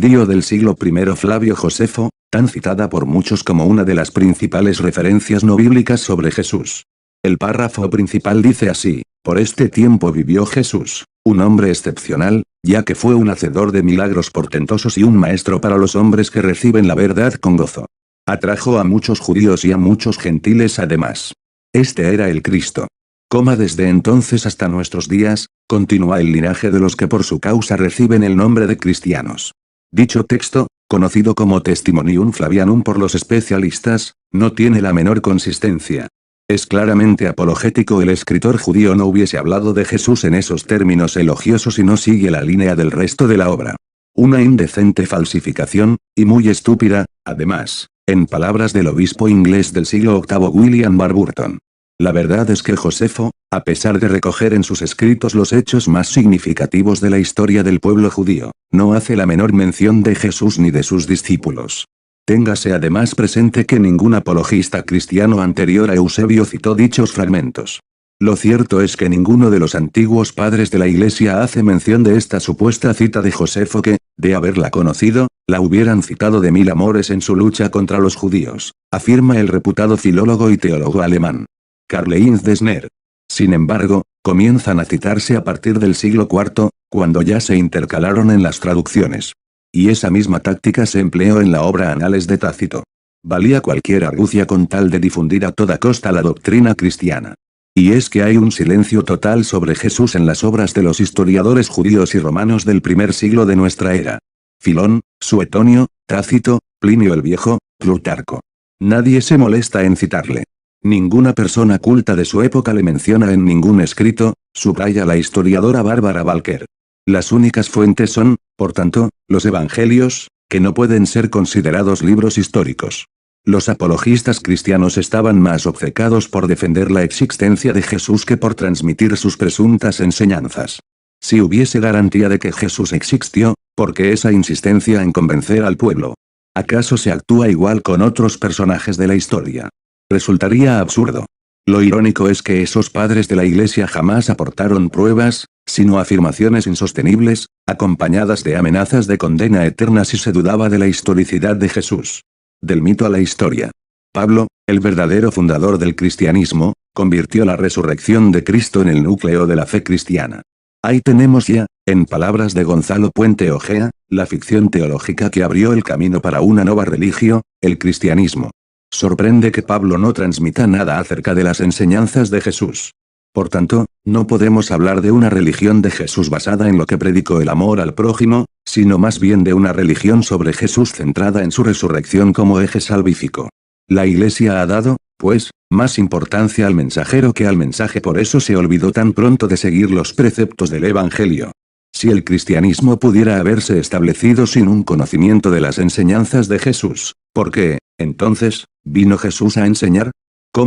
Dio del siglo I Flavio Josefo, tan citada por muchos como una de las principales referencias no bíblicas sobre Jesús. El párrafo principal dice así: por este tiempo vivió Jesús, un hombre excepcional, ya que fue un hacedor de milagros portentosos y un maestro para los hombres que reciben la verdad con gozo. Atrajo a muchos judíos y a muchos gentiles además. Este era el Cristo. Desde entonces hasta nuestros días, continúa el linaje de los que por su causa reciben el nombre de cristianos. Dicho texto, conocido como Testimonium Flavianum por los especialistas, no tiene la menor consistencia. Es claramente apologético. El escritor judío no hubiese hablado de Jesús en esos términos elogiosos y no sigue la línea del resto de la obra. Una indecente falsificación, y muy estúpida, además, en palabras del obispo inglés del siglo VIII William Warburton. La verdad es que Josefo, a pesar de recoger en sus escritos los hechos más significativos de la historia del pueblo judío, no hace la menor mención de Jesús ni de sus discípulos. Téngase además presente que ningún apologista cristiano anterior a Eusebio citó dichos fragmentos. Lo cierto es que ninguno de los antiguos padres de la Iglesia hace mención de esta supuesta cita de Josefo que, de haberla conocido, la hubieran citado de mil amores en su lucha contra los judíos, afirma el reputado filólogo y teólogo alemán Karl-Heinz Dessner. Sin embargo, comienzan a citarse a partir del siglo IV, cuando ya se intercalaron en las traducciones. Y esa misma táctica se empleó en la obra Anales de Tácito. Valía cualquier argucia con tal de difundir a toda costa la doctrina cristiana. Y es que hay un silencio total sobre Jesús en las obras de los historiadores judíos y romanos del primer siglo de nuestra era. Filón, Suetonio, Tácito, Plinio el Viejo, Plutarco. Nadie se molesta en citarle. Ninguna persona culta de su época le menciona en ningún escrito, subraya la historiadora Bárbara Walker. Las únicas fuentes son, por tanto, los evangelios, que no pueden ser considerados libros históricos. Los apologistas cristianos estaban más obcecados por defender la existencia de Jesús que por transmitir sus presuntas enseñanzas. Si hubiese garantía de que Jesús existió, ¿por qué esa insistencia en convencer al pueblo? ¿Acaso se actúa igual con otros personajes de la historia? Resultaría absurdo. Lo irónico es que esos padres de la Iglesia jamás aportaron pruebas, sino afirmaciones insostenibles, acompañadas de amenazas de condena eterna si se dudaba de la historicidad de Jesús. Del mito a la historia. Pablo, el verdadero fundador del cristianismo, convirtió la resurrección de Cristo en el núcleo de la fe cristiana. Ahí tenemos ya, en palabras de Gonzalo Puente Ojea, la ficción teológica que abrió el camino para una nueva religión, el cristianismo. Sorprende que Pablo no transmita nada acerca de las enseñanzas de Jesús. Por tanto, no podemos hablar de una religión de Jesús basada en lo que predicó el amor al prójimo, sino más bien de una religión sobre Jesús centrada en su resurrección como eje salvífico. La Iglesia ha dado, pues, más importancia al mensajero que al mensaje, por eso se olvidó tan pronto de seguir los preceptos del Evangelio. Si el cristianismo pudiera haberse establecido sin un conocimiento de las enseñanzas de Jesús, ¿por qué, entonces, vino Jesús a enseñar?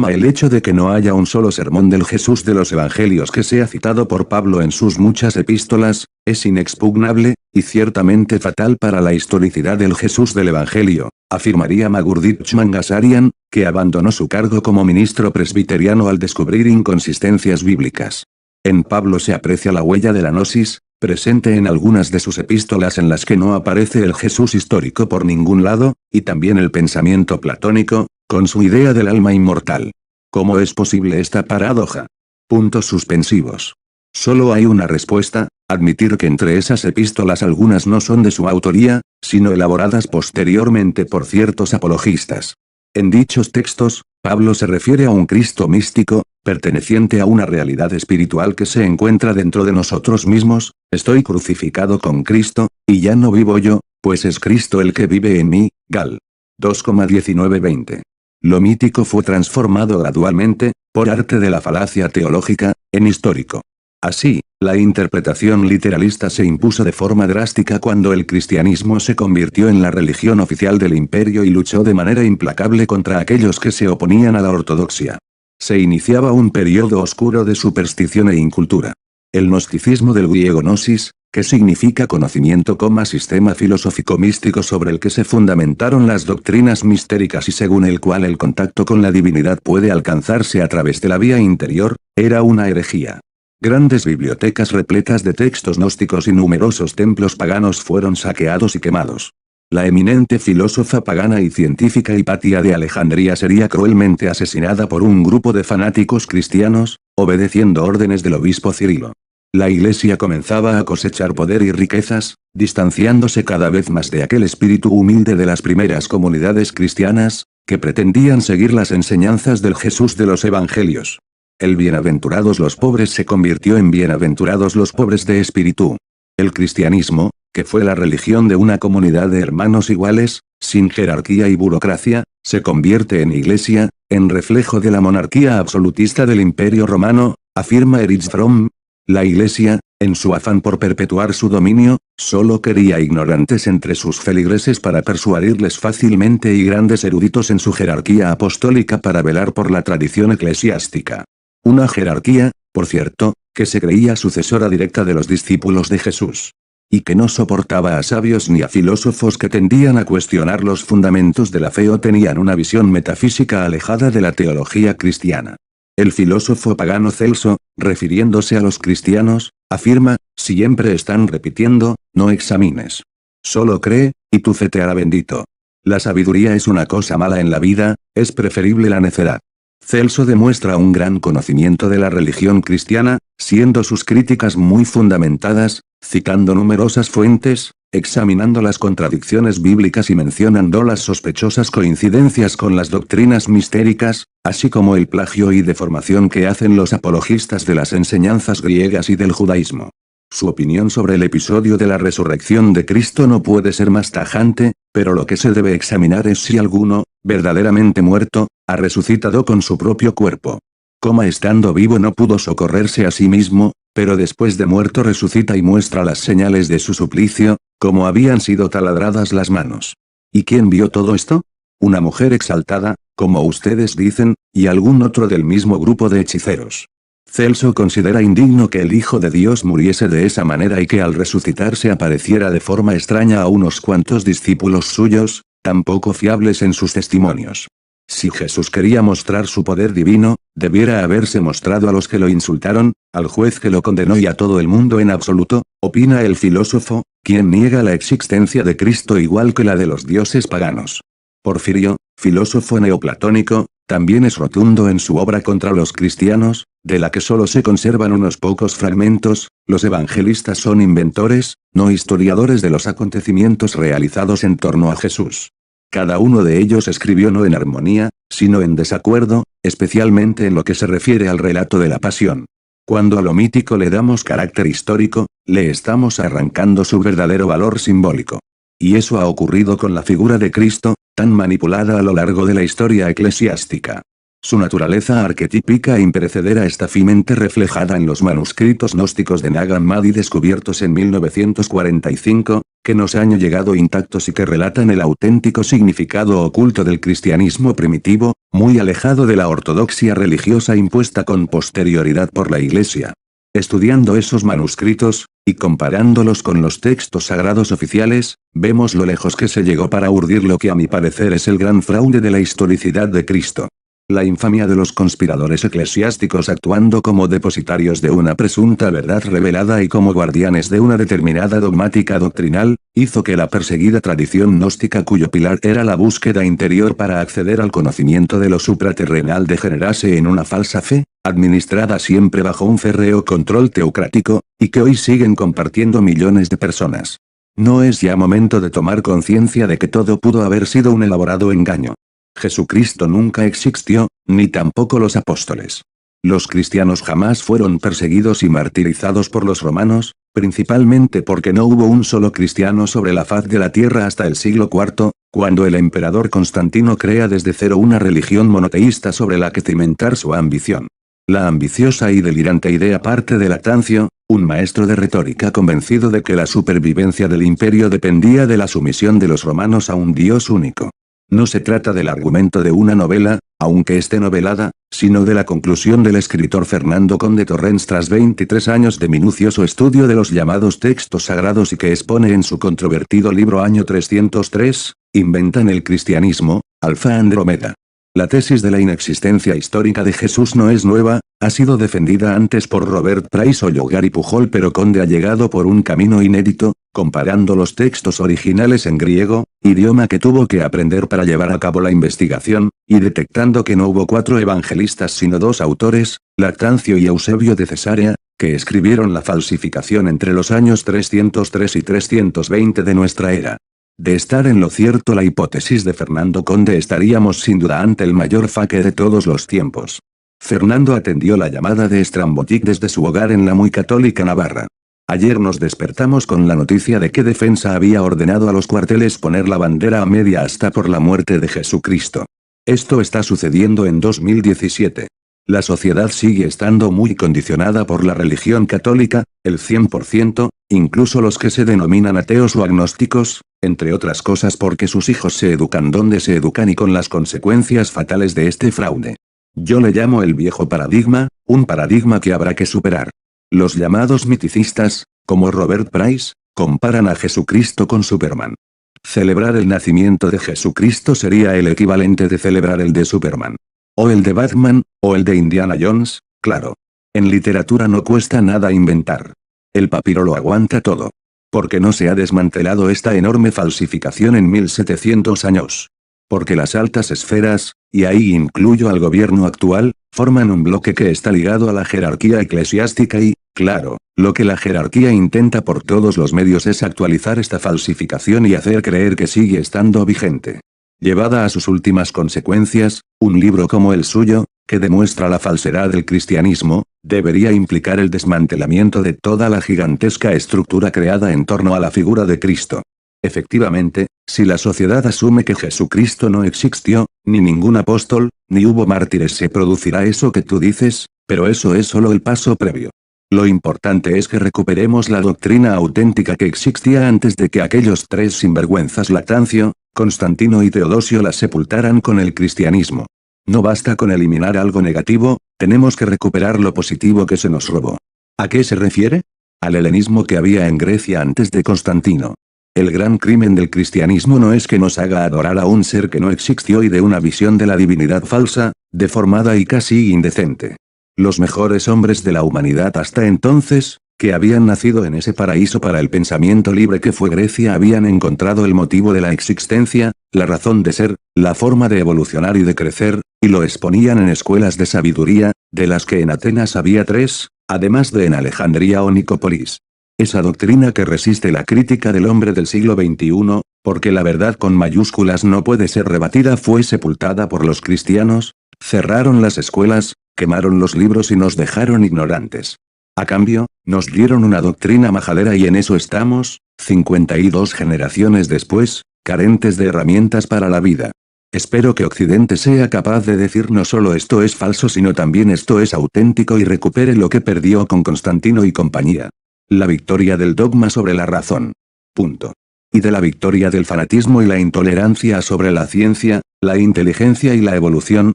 El hecho de que no haya un solo sermón del Jesús de los Evangelios que sea citado por Pablo en sus muchas epístolas, es inexpugnable, y ciertamente fatal para la historicidad del Jesús del Evangelio, afirmaría Magurdich Mangasarian, que abandonó su cargo como ministro presbiteriano al descubrir inconsistencias bíblicas. En Pablo se aprecia la huella de la gnosis, presente en algunas de sus epístolas en las que no aparece el Jesús histórico por ningún lado, y también el pensamiento platónico, con su idea del alma inmortal. ¿Cómo es posible esta paradoja? Puntos suspensivos. Solo hay una respuesta: admitir que entre esas epístolas algunas no son de su autoría, sino elaboradas posteriormente por ciertos apologistas. En dichos textos, Pablo se refiere a un Cristo místico, perteneciente a una realidad espiritual que se encuentra dentro de nosotros mismos. Estoy crucificado con Cristo, y ya no vivo yo, pues es Cristo el que vive en mí. Gal. 2,19-20. Lo mítico fue transformado gradualmente, por arte de la falacia teológica, en histórico. Así, la interpretación literalista se impuso de forma drástica cuando el cristianismo se convirtió en la religión oficial del imperio y luchó de manera implacable contra aquellos que se oponían a la ortodoxia. Se iniciaba un periodo oscuro de superstición e incultura. El gnosticismo del griego gnosis, que significa conocimiento, sistema filosófico místico sobre el que se fundamentaron las doctrinas mistéricas y según el cual el contacto con la divinidad puede alcanzarse a través de la vía interior, era una herejía. Grandes bibliotecas repletas de textos gnósticos y numerosos templos paganos fueron saqueados y quemados. La eminente filósofa pagana y científica Hipatia de Alejandría sería cruelmente asesinada por un grupo de fanáticos cristianos, obedeciendo órdenes del obispo Cirilo. La Iglesia comenzaba a cosechar poder y riquezas, distanciándose cada vez más de aquel espíritu humilde de las primeras comunidades cristianas, que pretendían seguir las enseñanzas del Jesús de los Evangelios. El bienaventurados los pobres se convirtió en bienaventurados los pobres de espíritu. El cristianismo, que fue la religión de una comunidad de hermanos iguales, sin jerarquía y burocracia, se convierte en iglesia, en reflejo de la monarquía absolutista del Imperio Romano, afirma Erich Fromm. La Iglesia, en su afán por perpetuar su dominio, solo quería ignorantes entre sus feligreses para persuadirles fácilmente y grandes eruditos en su jerarquía apostólica para velar por la tradición eclesiástica. Una jerarquía, por cierto, que se creía sucesora directa de los discípulos de Jesús. Y que no soportaba a sabios ni a filósofos que tendían a cuestionar los fundamentos de la fe o tenían una visión metafísica alejada de la teología cristiana. El filósofo pagano Celso, refiriéndose a los cristianos, afirma, siempre están repitiendo, no examines. Solo cree, y tu fe te hará bendito. La sabiduría es una cosa mala en la vida, es preferible la necedad. Celso demuestra un gran conocimiento de la religión cristiana, siendo sus críticas muy fundamentadas, citando numerosas fuentes, examinando las contradicciones bíblicas y mencionando las sospechosas coincidencias con las doctrinas mistéricas, así como el plagio y deformación que hacen los apologistas de las enseñanzas griegas y del judaísmo. Su opinión sobre el episodio de la resurrección de Cristo no puede ser más tajante, pero lo que se debe examinar es si alguno, verdaderamente muerto, ha resucitado con su propio cuerpo. Como estando vivo no pudo socorrerse a sí mismo, pero después de muerto resucita y muestra las señales de su suplicio, como habían sido taladradas las manos. ¿Y quién vio todo esto? Una mujer exaltada, como ustedes dicen, y algún otro del mismo grupo de hechiceros. Celso considera indigno que el Hijo de Dios muriese de esa manera y que al resucitar se apareciera de forma extraña a unos cuantos discípulos suyos, tan poco fiables en sus testimonios. Si Jesús quería mostrar su poder divino, debiera haberse mostrado a los que lo insultaron, al juez que lo condenó y a todo el mundo en absoluto, opina el filósofo, quien niega la existencia de Cristo igual que la de los dioses paganos. Porfirio, filósofo neoplatónico, también es rotundo en su obra contra los cristianos, de la que solo se conservan unos pocos fragmentos. Los evangelistas son inventores, no historiadores de los acontecimientos realizados en torno a Jesús. Cada uno de ellos escribió no en armonía, sino en desacuerdo, especialmente en lo que se refiere al relato de la pasión. Cuando a lo mítico le damos carácter histórico, le estamos arrancando su verdadero valor simbólico. Y eso ha ocurrido con la figura de Cristo, tan manipulada a lo largo de la historia eclesiástica. Su naturaleza arquetípica e imperecedera está fielmente reflejada en los manuscritos gnósticos de Nag Hammadi descubiertos en 1945, que nos han llegado intactos y que relatan el auténtico significado oculto del cristianismo primitivo, muy alejado de la ortodoxia religiosa impuesta con posterioridad por la Iglesia. Estudiando esos manuscritos, y comparándolos con los textos sagrados oficiales, vemos lo lejos que se llegó para urdir lo que a mi parecer es el gran fraude de la historicidad de Cristo. La infamia de los conspiradores eclesiásticos actuando como depositarios de una presunta verdad revelada y como guardianes de una determinada dogmática doctrinal, hizo que la perseguida tradición gnóstica cuyo pilar era la búsqueda interior para acceder al conocimiento de lo supraterrenal degenerase en una falsa fe, administrada siempre bajo un férreo control teocrático, y que hoy siguen compartiendo millones de personas. ¿No es ya momento de tomar conciencia de que todo pudo haber sido un elaborado engaño? Jesucristo nunca existió, ni tampoco los apóstoles. Los cristianos jamás fueron perseguidos y martirizados por los romanos, principalmente porque no hubo un solo cristiano sobre la faz de la tierra hasta el siglo IV, cuando el emperador Constantino crea desde cero una religión monoteísta sobre la que cimentar su ambición. La ambiciosa y delirante idea parte de Lactancio, un maestro de retórica convencido de que la supervivencia del imperio dependía de la sumisión de los romanos a un dios único. No se trata del argumento de una novela, aunque esté novelada, sino de la conclusión del escritor Fernando Conde Torrents tras 23 años de minucioso estudio de los llamados textos sagrados y que expone en su controvertido libro Año 303, Inventan el cristianismo, Alfa Andrómeda. La tesis de la inexistencia histórica de Jesús no es nueva, ha sido defendida antes por Robert Price Ollogar y Pujol, pero Conde ha llegado por un camino inédito, comparando los textos originales en griego, idioma que tuvo que aprender para llevar a cabo la investigación, y detectando que no hubo 4 evangelistas sino 2 autores, Lactancio y Eusebio de Cesarea, que escribieron la falsificación entre los años 303 y 320 de nuestra era. De estar en lo cierto la hipótesis de Fernando Conde, estaríamos sin duda ante el mayor faque de todos los tiempos. Fernando atendió la llamada de Estrambotic desde su hogar en la muy católica Navarra. Ayer nos despertamos con la noticia de que Defensa había ordenado a los cuarteles poner la bandera a media asta por la muerte de Jesucristo. Esto está sucediendo en 2017. La sociedad sigue estando muy condicionada por la religión católica, el 100%, incluso los que se denominan ateos o agnósticos, entre otras cosas porque sus hijos se educan donde se educan y con las consecuencias fatales de este fraude. Yo le llamo el viejo paradigma, un paradigma que habrá que superar. Los llamados miticistas, como Robert Price, comparan a Jesucristo con Superman. Celebrar el nacimiento de Jesucristo sería el equivalente de celebrar el de Superman. O el de Batman, o el de Indiana Jones, claro. En literatura no cuesta nada inventar. El papiro lo aguanta todo. Porque no se ha desmantelado esta enorme falsificación en 1700 años. Porque las altas esferas, y ahí incluyo al gobierno actual, forman un bloque que está ligado a la jerarquía eclesiástica y, claro, lo que la jerarquía intenta por todos los medios es actualizar esta falsificación y hacer creer que sigue estando vigente. Llevada a sus últimas consecuencias, un libro como el suyo, que demuestra la falsedad del cristianismo, debería implicar el desmantelamiento de toda la gigantesca estructura creada en torno a la figura de Cristo. Efectivamente, si la sociedad asume que Jesucristo no existió, ni ningún apóstol, ni hubo mártires, se producirá eso que tú dices, pero eso es solo el paso previo. Lo importante es que recuperemos la doctrina auténtica que existía antes de que aquellos 3 sinvergüenzas Lactancio, Constantino y Teodosio la sepultaran con el cristianismo. No basta con eliminar algo negativo, tenemos que recuperar lo positivo que se nos robó. ¿A qué se refiere? Al helenismo que había en Grecia antes de Constantino. El gran crimen del cristianismo no es que nos haga adorar a un ser que no existió y de una visión de la divinidad falsa, deformada y casi indecente. Los mejores hombres de la humanidad hasta entonces, que habían nacido en ese paraíso para el pensamiento libre que fue Grecia, habían encontrado el motivo de la existencia, la razón de ser, la forma de evolucionar y de crecer, y lo exponían en escuelas de sabiduría, de las que en Atenas había 3, además de en Alejandría o Nicópolis. Esa doctrina que resiste la crítica del hombre del siglo XXI, porque la verdad con mayúsculas no puede ser rebatida, fue sepultada por los cristianos, cerraron las escuelas, quemaron los libros y nos dejaron ignorantes. A cambio, nos dieron una doctrina majadera y en eso estamos, 52 generaciones después, carentes de herramientas para la vida. Espero que Occidente sea capaz de decir no solo esto es falso sino también esto es auténtico y recupere lo que perdió con Constantino y compañía. La victoria del dogma sobre la razón. Punto. Y de la victoria del fanatismo y la intolerancia sobre la ciencia, la inteligencia y la evolución,